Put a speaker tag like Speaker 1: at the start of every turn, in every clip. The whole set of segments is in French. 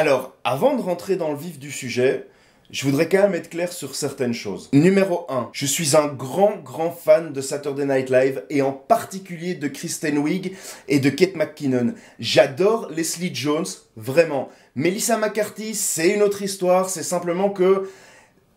Speaker 1: Alors, avant de rentrer dans le vif du sujet, je voudrais quand même être clair sur certaines choses. Numéro 1, je suis un grand fan de Saturday Night Live et en particulier de Kristen Wiig et de Kate McKinnon. J'adore Leslie Jones, vraiment. Melissa McCarthy, c'est une autre histoire, c'est simplement que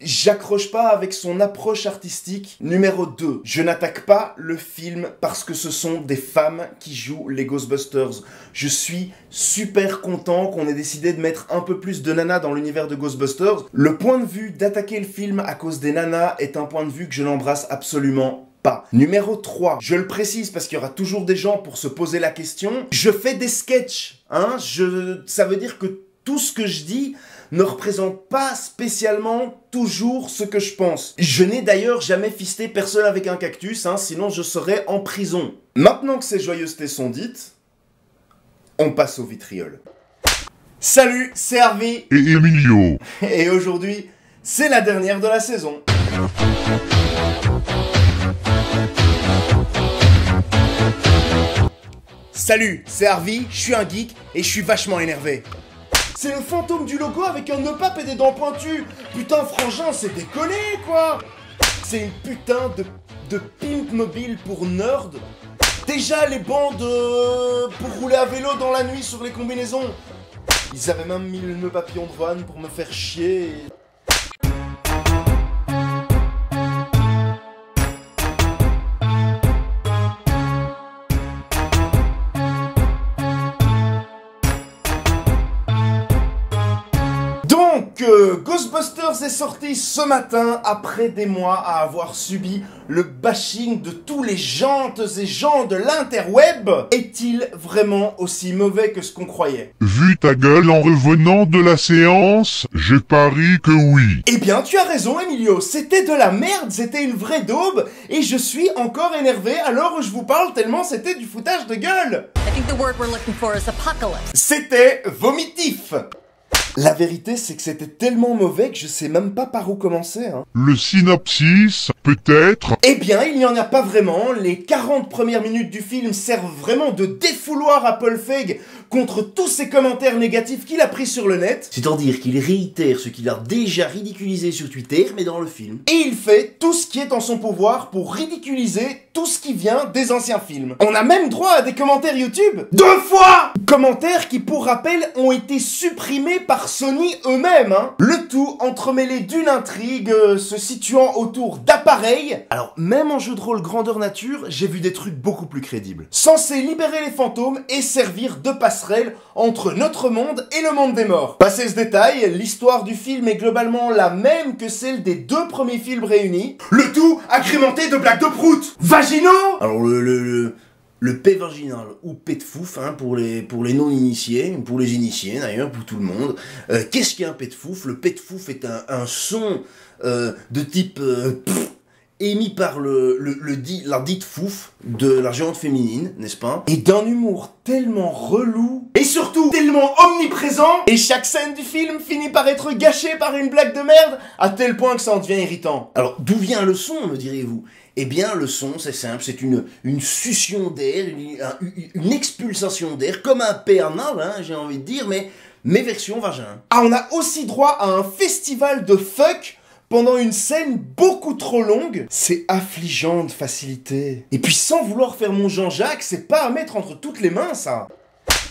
Speaker 1: j'accroche pas avec son approche artistique. Numéro 2, je n'attaque pas le film parce que ce sont des femmes qui jouent les Ghostbusters. Je suis super content qu'on ait décidé de mettre un peu plus de nanas dans l'univers de Ghostbusters. Le point de vue d'attaquer le film à cause des nanas est un point de vue que je n'embrasse absolument pas. Numéro 3, je le précise parce qu'il y aura toujours des gens pour se poser la question. Je fais des sketchs, hein, ça veut dire que tout ce que je dis ne représente pas spécialement toujours ce que je pense. Je n'ai d'ailleurs jamais fisté personne avec un cactus, hein, sinon je serais en prison. Maintenant que ces joyeusetés sont dites, on passe au vitriol. Salut, c'est Harvey
Speaker 2: et Emilio.
Speaker 1: Et aujourd'hui, c'est la dernière de la saison. Salut, c'est Harvey, je suis un geek et je suis vachement énervé. C'est le fantôme du logo avec un nœud pape et des dents pointues. Putain, frangin, c'est déconné, quoi. C'est une putain de pimp mobile pour nerd. Déjà, les bandes pour rouler à vélo dans la nuit sur les combinaisons. Ils avaient même mis le nœud papillon de Rohan pour me faire chier. Ghostbusters est sorti ce matin après des mois à avoir subi le bashing de tous les jantes et gens de l'interweb. Est-il vraiment aussi mauvais que ce qu'on croyait?
Speaker 2: Vu ta gueule en revenant de la séance, je parie que oui.
Speaker 1: Eh bien, tu as raison, Emilio, c'était de la merde, c'était une vraie daube, et je suis encore énervé à l'heure où je vous parle tellement c'était du foutage de gueule. C'était vomitif. La vérité, c'est que c'était tellement mauvais que je sais même pas par où commencer, hein.
Speaker 2: Le synopsis, peut-être?
Speaker 1: Eh bien, il n'y en a pas vraiment. Les 40 premières minutes du film servent vraiment de défouloir à Paul Feig contre tous ces commentaires négatifs qu'il a pris sur le net. C'est-à-dire qu'il réitère ce qu'il a déjà ridiculisé sur Twitter, mais dans le film. Et il fait tout ce qui est en son pouvoir pour ridiculiser tout ce qui vient des anciens films. On a même droit à des commentaires YouTube. 2 fois! Commentaires qui, pour rappel, ont été supprimés par Sony eux-mêmes, hein. Le tout entremêlé d'une intrigue se situant autour d'appareils. Alors, même en jeu de rôle grandeur nature, j'ai vu des trucs beaucoup plus crédibles. Censés libérer les fantômes et servir de passerelle entre notre monde et le monde des morts. Passé ce détail, l'histoire du film est globalement la même que celle des 2 premiers films réunis. Le tout agrémenté de blagues de prout vaginaux. Alors le P vaginal ou P de fouf, hein, pour les non-initiés, pour les initiés d'ailleurs, pour tout le monde. Qu'est-ce qu'un P de fouf? Le P de fouf est un son de type émis par la dite fouf de la géante féminine, n'est-ce pas? Et d'un humour tellement relou, et surtout tellement omniprésent, et chaque scène du film finit par être gâchée par une blague de merde, à tel point que ça en devient irritant. Alors, d'où vient le son, me direz-vous? Eh bien, le son, c'est simple, c'est une succion d'air, une expulsation d'air, comme un P anal, hein, j'ai envie de dire, mais version vagin. Ah, on a aussi droit à un festival de fuck pendant une scène beaucoup trop longue. C'est affligeant de facilité. Et puis sans vouloir faire mon Jean-Jacques, c'est pas à mettre entre toutes les mains, ça.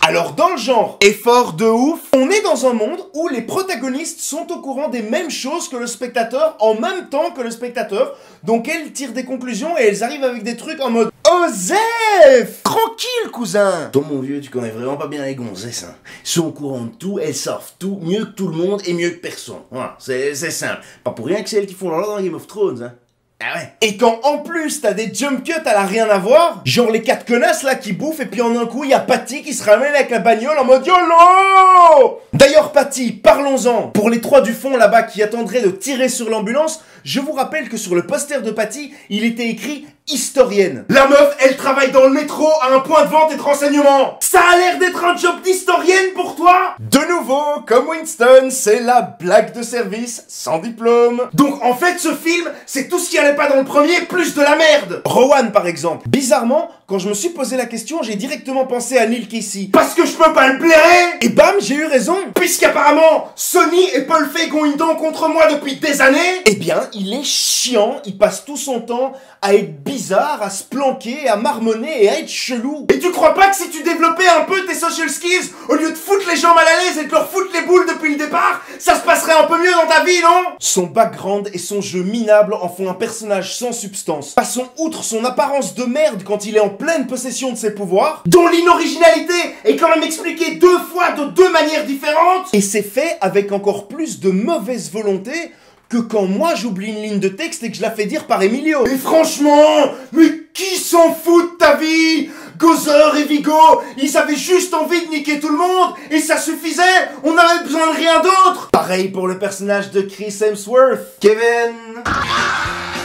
Speaker 1: Alors dans le genre effort de ouf, on est dans un monde où les protagonistes sont au courant des mêmes choses que le spectateur en même temps que le spectateur, donc elles tirent des conclusions et elles arrivent avec des trucs en mode Osef! Tranquille, cousin! Toi, mon vieux, tu connais vraiment pas bien les gonzesses, hein. Elles sont au courant de tout, elles savent tout, mieux que tout le monde et mieux que personne. Voilà, c'est simple. Pas pour rien que c'est elles qui font leur dans Game of Thrones, hein. Ah ouais. Et quand en plus t'as des jump cuts à la rien à voir, genre les 4 connasses là qui bouffent et puis en un coup y a Patty qui se ramène avec la bagnole en mode YOLO! D'ailleurs Patty, parlons-en. Pour les 3 du fond là-bas qui attendraient de tirer sur l'ambulance, je vous rappelle que sur le poster de Patty, il était écrit historienne. La meuf, elle travaille dans le métro à un point de vente et de renseignement. Ça a l'air d'être un job d'historienne pour toi? De nouveau, comme Winston, c'est la blague de service sans diplôme. Donc en fait, ce film, c'est tout ce qui allait pas dans le premier, plus de la merde. Rowan, par exemple. Bizarrement, quand je me suis posé la question, j'ai directement pensé à Neil Casey. Parce que je peux pas le blairer. Et bam, j'ai eu raison. Puisqu'apparemment, Sony et Paul Feig ont une dent contre moi depuis des années. Eh bien, il est chiant. Il passe tout son temps à être bizarre, à se planquer, à marmonner et à être chelou. Et tu crois pas que si tu développais un peu tes social skills, au lieu de foutre les gens mal à l'aise et de leur foutre les boules depuis le départ, ça se passerait un peu mieux dans ta vie, non? Son background et son jeu minable en font un personnage sans substance. Passons outre son apparence de merde quand il est en pleine possession de ses pouvoirs, dont l'inoriginalité est quand même expliquée 2 fois de 2 manières différentes, et c'est fait avec encore plus de mauvaise volonté que quand moi j'oublie une ligne de texte et que je la fais dire par Emilio. Et franchement, mais qui s'en fout de ta vie? Gozer et Vigo, ils avaient juste envie de niquer tout le monde et ça suffisait, on n'avait besoin de rien d'autre. Pareil pour le personnage de Chris Hemsworth, Kevin.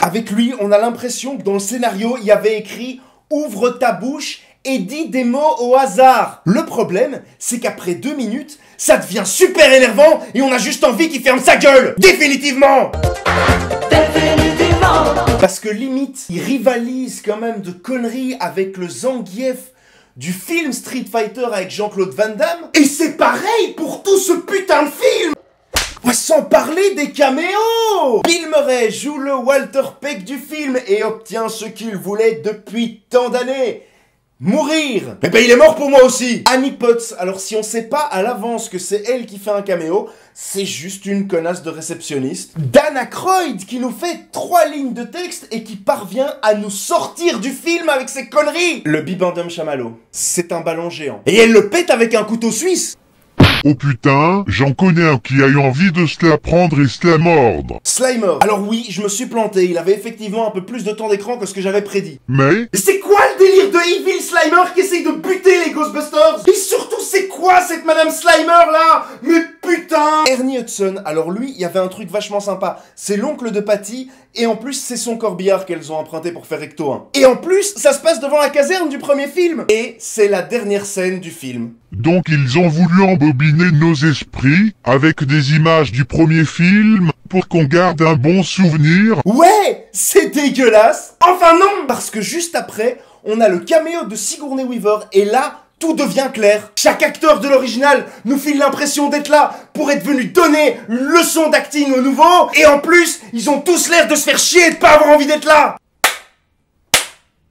Speaker 1: Avec lui, on a l'impression que dans le scénario, il y avait écrit « Ouvre ta bouche et dis des mots au hasard ». Le problème, c'est qu'après 2 minutes, ça devient super énervant et on a juste envie qu'il ferme sa gueule. Définitivement. Parce que limite, il rivalise quand même de conneries avec le Zangief du film Street Fighter avec Jean-Claude Van Damme. Et c'est pareil pour tout ce putain de film. Sans parler des caméos. Bill Murray joue le Walter Peck du film et obtient ce qu'il voulait depuis tant d'années. Mourir. Mais ben il est mort pour moi aussi. Annie Potts, alors si on sait pas à l'avance que c'est elle qui fait un caméo, c'est juste une connasse de réceptionniste. Dan Aykroyd qui nous fait 3 lignes de texte et qui parvient à nous sortir du film avec ses conneries. Le Bibendum Chamallow, c'est un ballon géant. Et elle le pète avec un couteau suisse.
Speaker 2: Oh putain, j'en connais un qui a eu envie de se la prendre et se la mordre.
Speaker 1: Slimer. Alors oui, je me suis planté, il avait effectivement un peu plus de temps d'écran que ce que j'avais prédit.
Speaker 2: Mais
Speaker 1: c'est quoi le délire de Evil Slimer qui essaye de buter les Ghostbusters? Et surtout, c'est quoi cette Madame Slimer là? Mais putain! Ernie Hudson, alors lui, il y avait un truc vachement sympa. C'est l'oncle de Patty, et en plus, c'est son corbillard qu'elles ont emprunté pour faire Ecto 1. Et en plus, ça se passe devant la caserne du premier film. Et c'est la dernière scène du film.
Speaker 2: donc ils ont voulu embobiner nos esprits avec des images du premier film pour qu'on garde un bon souvenir.
Speaker 1: Ouais, c'est dégueulasse. Enfin non, parce que juste après, on a le caméo de Sigourney Weaver et là, tout devient clair. Chaque acteur de l'original nous file l'impression d'être là pour être venu donner une leçon d'acting aux nouveaux. Et en plus, ils ont tous l'air de se faire chier et de pas avoir envie d'être là.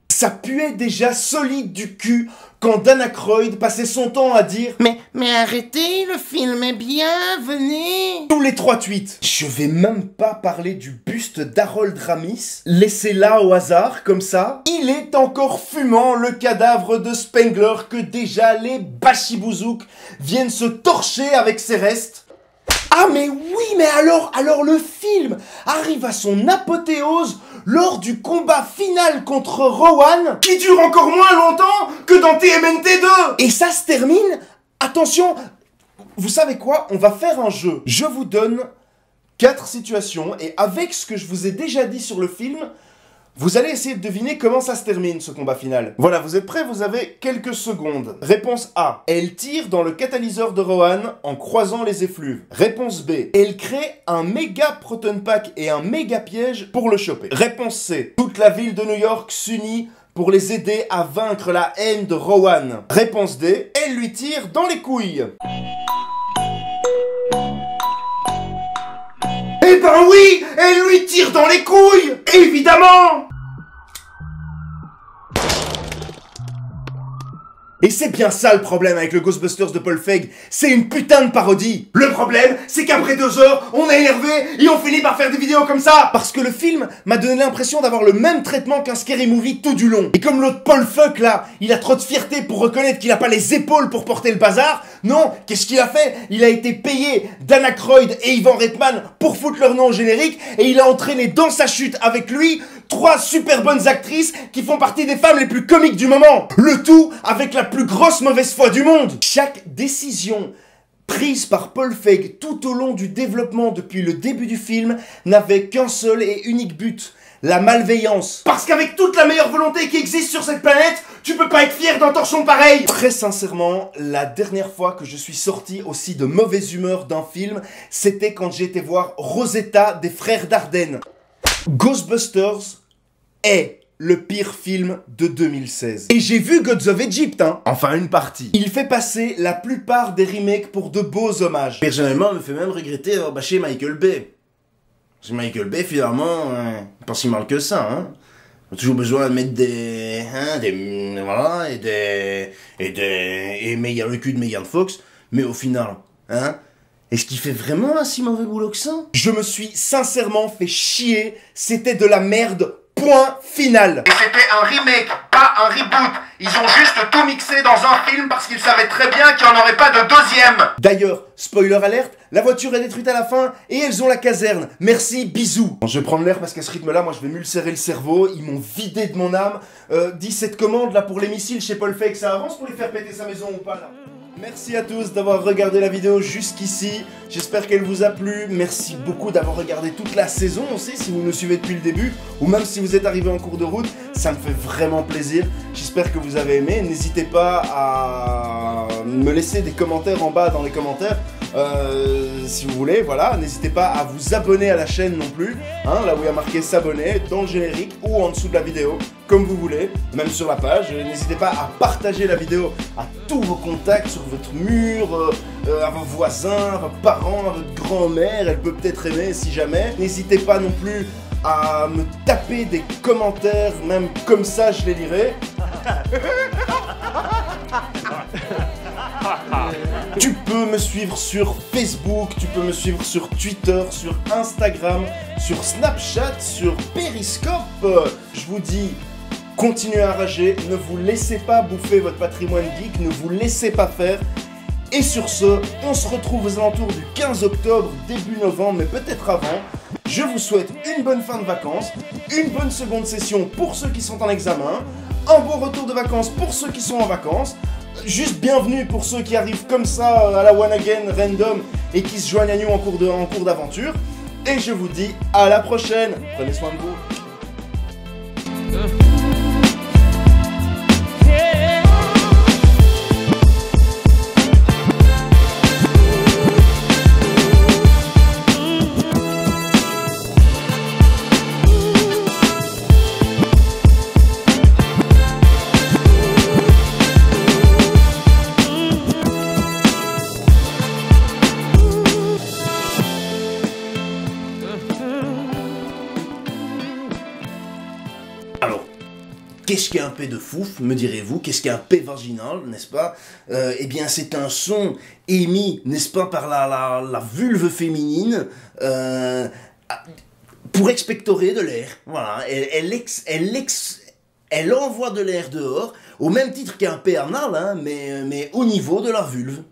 Speaker 1: Ça puait déjà solide du cul quand Dan Aykroyd passait son temps à dire « Mais arrêtez, le film est bien, venez !» Tous les 3 tweets. Je vais même pas parler du buste d'Harold Ramis, laissé là au hasard, comme ça. Il est encore fumant, le cadavre de Spengler, que déjà les bachibouzouk viennent se torcher avec ses restes. Ah mais oui, mais alors le film arrive à son apothéose lors du combat final contre Rowan, qui dure encore moins longtemps que dans TMNT 2. Et ça se termine, attention, vous savez quoi, on va faire un jeu. Je vous donne 4 situations, et avec ce que je vous ai déjà dit sur le film, vous allez essayer de deviner comment ça se termine, ce combat final. Voilà, vous êtes prêts? Vous avez quelques secondes. Réponse A. Elle tire dans le catalyseur de Rowan en croisant les effluves. Réponse B. Elle crée un méga proton pack et un méga piège pour le choper. Réponse C. Toute la ville de New York s'unit pour les aider à vaincre la haine de Rowan. Réponse D. Elle lui tire dans les couilles. Eh ben oui, elle lui tire dans les couilles, évidemment. Et c'est bien ça le problème avec le Ghostbusters de Paul Feig, c'est une putain de parodie. Le problème, c'est qu'après 2 heures, on est énervé et on finit par faire des vidéos comme ça. Parce que le film m'a donné l'impression d'avoir le même traitement qu'un scary movie tout du long. Et comme l'autre Paul Fuck là, il a trop de fierté pour reconnaître qu'il a pas les épaules pour porter le bazar, non, qu'est-ce qu'il a fait? Il a été payé Dan Aykroyd et Ivan Reitman pour foutre leur nom au générique et il a entraîné dans sa chute avec lui 3 super bonnes actrices qui font partie des femmes les plus comiques du moment. Le tout avec la plus grosse mauvaise foi du monde. Chaque décision prise par Paul Feig tout au long du développement depuis le début du film n'avait qu'un seul et unique but: la malveillance. Parce qu'avec toute la meilleure volonté qui existe sur cette planète, tu peux pas être fier d'un torchon pareil. Très sincèrement, la dernière fois que je suis sorti aussi de mauvaise humeur d'un film, c'était quand j'ai été voir Rosetta des frères Dardenne. Ghostbusters est le pire film de 2016. Et j'ai vu Gods of Egypt, hein. Enfin, une partie. Il fait passer la plupart des remakes pour de beaux hommages. Personnellement, me fait même regretter d'avoir bâché Michael Bay. Parce que Michael Bay, finalement, pas si mal que ça, hein. On a toujours besoin de mettre voilà, et Megan, le cul de Megan Fox, mais au final, hein, est-ce qu'il fait vraiment un si mauvais boulot que ça? Je me suis sincèrement fait chier, c'était de la merde, point final. Et c'était un remake, pas un reboot. Ils ont juste tout mixé dans un film parce qu'ils savaient très bien qu'il n'y en aurait pas de deuxième. D'ailleurs, spoiler alerte, la voiture est détruite à la fin et elles ont la caserne. Merci, bisous. Bon, je vais prendre l'air parce qu'à ce rythme-là, moi je vais m'ulcérer le cerveau. Ils m'ont vidé de mon âme. Dis cette commande là pour les missiles chez Paul Feig, ça avance pour les faire péter sa maison ou pas là? Merci à tous d'avoir regardé la vidéo jusqu'ici, j'espère qu'elle vous a plu, merci beaucoup d'avoir regardé toute la saison aussi, si vous nous suivez depuis le début, ou même si vous êtes arrivé en cours de route, ça me fait vraiment plaisir, j'espère que vous avez aimé, n'hésitez pas à me laisser des commentaires en bas dans les commentaires, si vous voulez, voilà, n'hésitez pas à vous abonner à la chaîne non plus, hein, là où il y a marqué s'abonner, dans le générique ou en dessous de la vidéo, comme vous voulez, même sur la page, n'hésitez pas à partager la vidéo à tous vos contacts, sur votre mur, à vos voisins, à vos parents, à votre grand-mère, elle peut peut-être aimer si jamais. N'hésitez pas non plus à me taper des commentaires, même comme ça je les lirai. Tu peux me suivre sur Facebook, tu peux me suivre sur Twitter, sur Instagram, sur Snapchat, sur Periscope. Je vous dis, continuez à rager, ne vous laissez pas bouffer votre patrimoine geek, ne vous laissez pas faire. Et sur ce, on se retrouve aux alentours du 15 octobre, début novembre, mais peut-être avant. Je vous souhaite une bonne fin de vacances, une bonne seconde session pour ceux qui sont en examen, un bon retour de vacances pour ceux qui sont en vacances, juste bienvenue pour ceux qui arrivent comme ça à la one again random et qui se joignent à nous en cours d'aventure. Et je vous dis à la prochaine, prenez soin de vous. Alors, qu'est-ce qu'un P de fouf, me direz-vous? Qu'est-ce qu'un P vaginal, n'est-ce pas? Eh bien, c'est un son émis, n'est-ce pas, par la vulve féminine pour expectorer de l'air. Voilà, elle envoie de l'air dehors, au même titre qu'un P anal, hein, mais au niveau de la vulve.